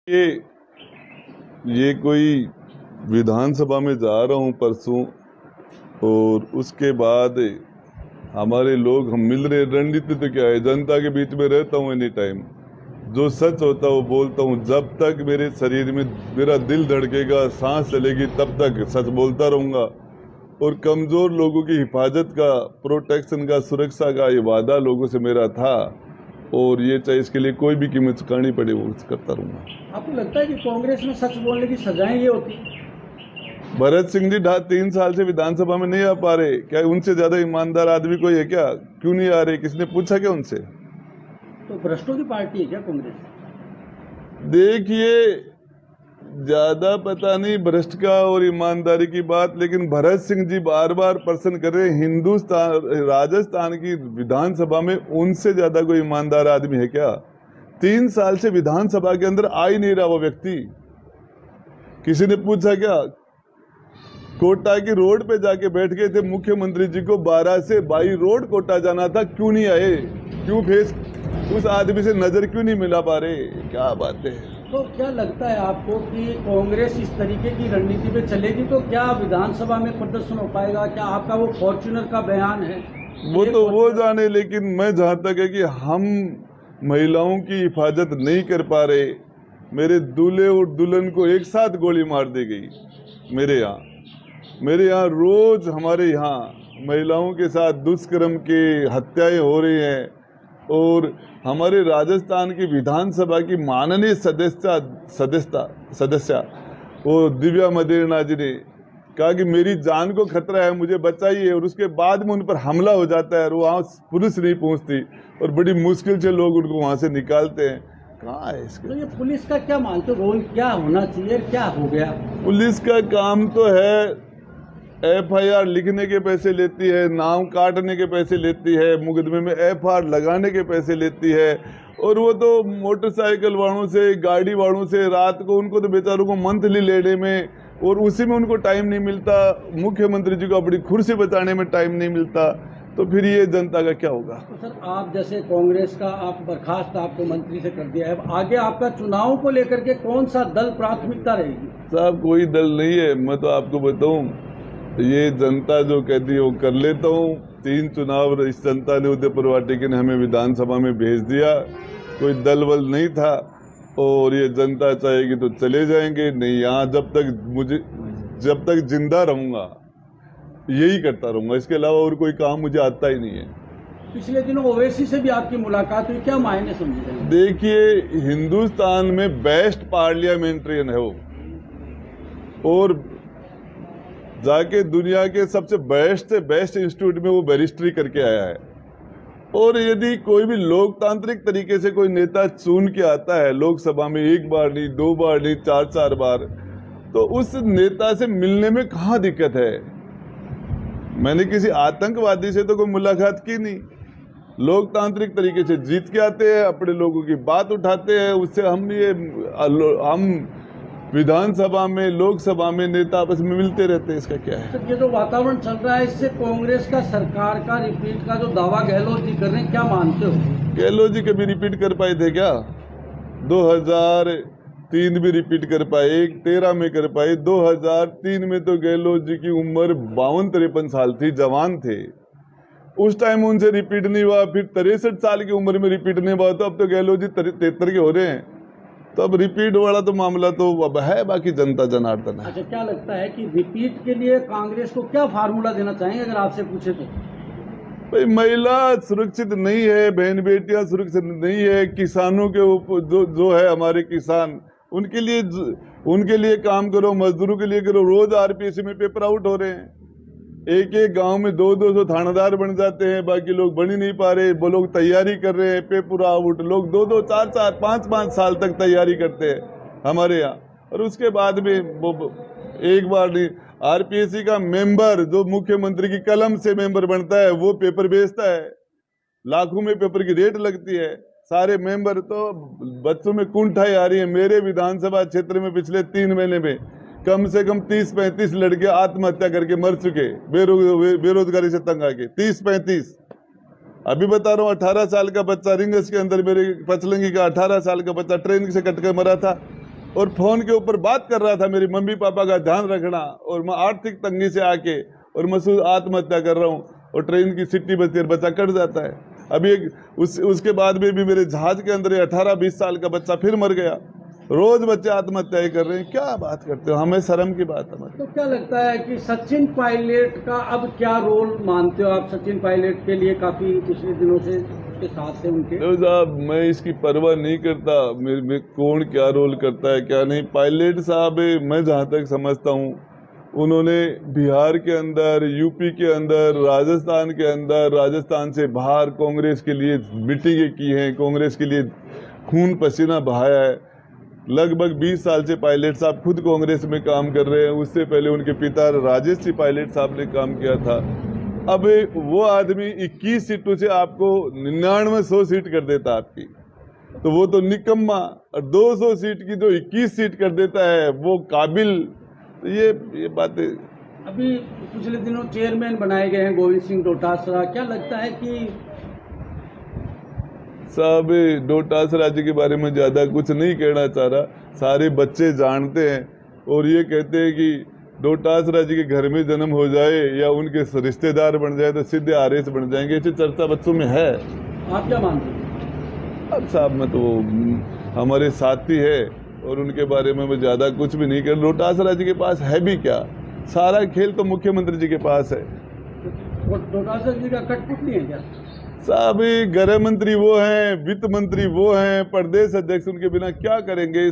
ये कोई विधानसभा में जा रहा हूँ परसों, और उसके बाद हमारे लोग हम मिल रहे। रणनीति तो क्या है, जनता के बीच में रहता हूँ एनी टाइम, जो सच होता है वो बोलता हूँ। जब तक मेरे शरीर में मेरा दिल धड़केगा, सांस चलेगी, तब तक सच बोलता रहूँगा। और कमज़ोर लोगों की हिफाजत का, प्रोटेक्शन का, सुरक्षा का ये वादा लोगों से मेरा था, और ये चाहे इसके लिए कोई भी कीमत चुकानी पड़े वो करता रहूँगा। आपको लगता है कि कांग्रेस में सच बोलने की सजाएं ये होती? भरत सिंह जी 3 साल से विधानसभा में नहीं आ पा रहे, क्या उनसे ज्यादा ईमानदार आदमी कोई है क्या? क्यों नहीं आ रहे? किसने पूछा क्या उनसे? तो भ्रष्टों की पार्टी है क्या कांग्रेस? देखिए, ज्यादा पता नहीं भ्रष्ट का और ईमानदारी की बात, लेकिन भरत सिंह जी बार बार प्रश्न कर रहे हैं, हिंदुस्तान राजस्थान की विधानसभा में उनसे ज्यादा कोई ईमानदार आदमी है क्या? 3 साल से विधानसभा के अंदर आ ही नहीं रहा वो व्यक्ति। किसी ने पूछा क्या? कोटा की रोड पे जाके बैठ गए थे मुख्यमंत्री जी को, 12 से 22 रोड कोटा जाना था, क्यों नहीं आए? क्यों फेस उस आदमी से नजर क्यों नहीं मिला पा रहे? क्या बात है। तो क्या लगता है आपको कि कांग्रेस इस तरीके की रणनीति पे चलेगी तो क्या विधानसभा में प्रदर्शन हो पाएगा? क्या आपका वो फॉर्च्यूनर का बयान है वो तो वो जाने, लेकिन मैं जहां तक है कि हम महिलाओं की हिफाजत नहीं कर पा रहे। मेरे दूल्हे और दुल्हन को एक साथ गोली मार दी गई मेरे यहाँ रोज हमारे यहाँ महिलाओं के साथ दुष्कर्म की हत्याएं हो रही हैं। और हमारे राजस्थान की विधानसभा की माननीय सदस्य वो दिव्या मदेरणा जी ने कहा कि मेरी जान को खतरा है, मुझे बचाइए, और उसके बाद में उन पर हमला हो जाता है और वहाँ पुलिस नहीं पहुँचती और बड़ी मुश्किल से लोग उनको वहाँ से निकालते हैं। कहाँ है इसके? तो ये पुलिस का क्या मानते हो, रोल क्या होना चाहिए, क्या हो गया? पुलिस का काम तो है FIR लिखने के पैसे लेती है, नाम काटने के पैसे लेती है, मुकदमे में FIR लगाने के पैसे लेती है, और वो तो मोटरसाइकिल वालों से, गाड़ी वालों से, रात को उनको तो बेचारों को मंथली लेने में, और उसी में उनको टाइम नहीं मिलता। मुख्यमंत्री जी को अपनी कुर्सी बचाने में टाइम नहीं मिलता, तो फिर ये जनता का क्या होगा? तो सर, आप जैसे कांग्रेस का आप बर्खास्त आपको मंत्री से कर दिया है, आगे आपका चुनाव को लेकर के कौन सा दल प्राथमिकता रहेगी? साहब, कोई दल नहीं है। मैं तो आपको बताऊं, ये जनता जो कहती है वो कर लेता हूँ। 3 चुनाव इस जनता ने उदयपुर वाटिका ने हमें विधानसभा में भेज दिया, कोई दल वल नहीं था, और ये जनता चाहेगी तो चले जाएंगे, नहीं यहाँ जब तक जिंदा रहूंगा यही करता रहूंगा। इसके अलावा और कोई काम मुझे आता ही नहीं है। पिछले दिनों ओवैसी से भी आपकी मुलाकात हुई, क्या मायने समझ रहे हैं? देखिए, हिंदुस्तान में बेस्ट पार्लियामेंट्रियन है वो, और जाके दुनिया के सबसे बेस्ट से बेस्ट इंस्टीट्यूट में वो बैरिस्ट्री करके आया है। और यदि कोई भी लोकतांत्रिक तरीके से कोई नेता चुन के आता है लोकसभा में, 1 बार नहीं, 2 बार नहीं, 4 बार, तो उस नेता से मिलने में कहाँ दिक्कत है? मैंने किसी आतंकवादी से तो कोई मुलाकात की नहीं। लोकतांत्रिक तरीके से जीत के आते हैं, अपने लोगों की बात उठाते हैं, उससे हम विधानसभा में, लोकसभा में नेता आपस में मिलते रहते हैं। इसका क्या है? सर, ये जो वातावरण चल रहा है, इससे कांग्रेस का सरकार का रिपीट का जो दावा गहलोत जी कर रहे हैं, क्या मानते हो? गहलोत जी कभी रिपीट कर पाए थे क्या? 2003 में रिपीट कर पाए, 13 में कर पाए, 2003 में तो गहलोत जी की उम्र 52-53 साल थी, जवान थे। उस टाइम उनसे रिपीट नहीं हुआ, फिर 63 साल की उम्र में रिपीट नहीं हुआ, तो अब तो गहलोत जी 73 के हो रहे हैं। तो अब रिपीट वाला तो मामला तो अब है, बाकी जनता जनार्दन है। अच्छा, क्या लगता है कि रिपीट के लिए कांग्रेस को क्या फार्मूला देना चाहेंगे अगर आपसे पूछे तो? भाई, महिला सुरक्षित नहीं है, बहन बेटियां सुरक्षित नहीं है, किसानों के ऊपर जो है हमारे किसान, उनके लिए काम करो, मजदूरों के लिए करो। रोज RPSC में पेपर आउट हो रहे हैं। एक गांव में 200 थानेदार बन जाते हैं, बाकी लोग बन ही नहीं पा रहे। वो लोग तैयारी कर रहे हैं, पेपर आउट, लोग 2-2, 4-4, 5-5 साल तक तैयारी करते हैं हमारे यहाँ, और उसके बाद में वो एक बार नहीं। RPSC का मेंबर जो मुख्यमंत्री की कलम से मेंबर बनता है, वो पेपर बेचता है, लाखों में पेपर की रेट लगती है। सारे मेंबर तो बच्चों में कुंठाई आ रही है। मेरे विधानसभा क्षेत्र में पिछले 3 महीने में कम से कम 30-35 लड़के आत्महत्या करके मर चुके, बेरोजगारी से तंग आके। 30-35 अभी बता रहा हूँ। 18 साल का बच्चा रिंगस के अंदर, मेरे पचलंगी का 18 साल का बच्चा ट्रेन से कट कर मरा था। और फोन के ऊपर बात कर रहा था मेरी मम्मी पापा का ध्यान रखना, और मैं आर्थिक तंगी से आके और मैं आत्महत्या कर रहा हूँ, और ट्रेन की सीटी बजती है, बच्चा कट जाता है। अभी उसके बाद में भी मेरे जहाज के अंदर 18-20 साल का बच्चा फिर मर गया। रोज बच्चे आत्महत्या कर रहे हैं। क्या बात करते हो, हमें शर्म की बात है। तो क्या लगता है कि सचिन पायलट का अब क्या रोल मानते हो आप? सचिन पायलट के लिए काफी पिछले दिनों से उसके साथ थे उनके। तो साहब मैं इसकी परवाह नहीं करता, मेरे कौन क्या रोल करता है क्या नहीं। पायलट साहब मैं जहाँ तक समझता हूँ उन्होंने बिहार के अंदर, यूपी के अंदर, राजस्थान के अंदर, राजस्थान से बाहर कांग्रेस के लिए मीटिंगें की हैं, कांग्रेस के लिए खून पसीना बहाया है। लगभग 20 साल से पायलट साहब खुद कांग्रेस में काम कर रहे हैं। उससे पहले उनके पिता राजेश जी पायलट साहब ने काम किया था। अब वो आदमी 21 सीटों से आपको 99-100 सीट कर देता आपकी, तो वो तो निकम्मा। और 200 सीट की जो 21 सीट कर देता है वो काबिल। तो ये बातें अभी पिछले दिनों चेयरमैन बनाए गए हैं गोविंद सिंह डोटासरा, क्या लगता है कि साहब डोटासरा जी के बारे में ज़्यादा कुछ नहीं कहना चाह रहा। सारे बच्चे जानते हैं और ये कहते हैं कि डोटासरा जी के घर में जन्म हो जाए या उनके रिश्तेदार बन जाए तो सीधे आरएस बन जाएंगे, ऐसी चर्चा बच्चों में है। आप क्या मानते हैं? अब साहब मैं तो हमारे साथी है और उनके बारे में मैं ज़्यादा कुछ भी नहीं कर। डोटासरा जी के पास है भी क्या, सारा खेल तो मुख्यमंत्री जी के पास है। डोटासरा जी का कठपुतली है क्या? साहब गृह मंत्री वो हैं, वित्त मंत्री वो हैं, प्रदेश अध्यक्ष उनके बिना क्या करेंगे।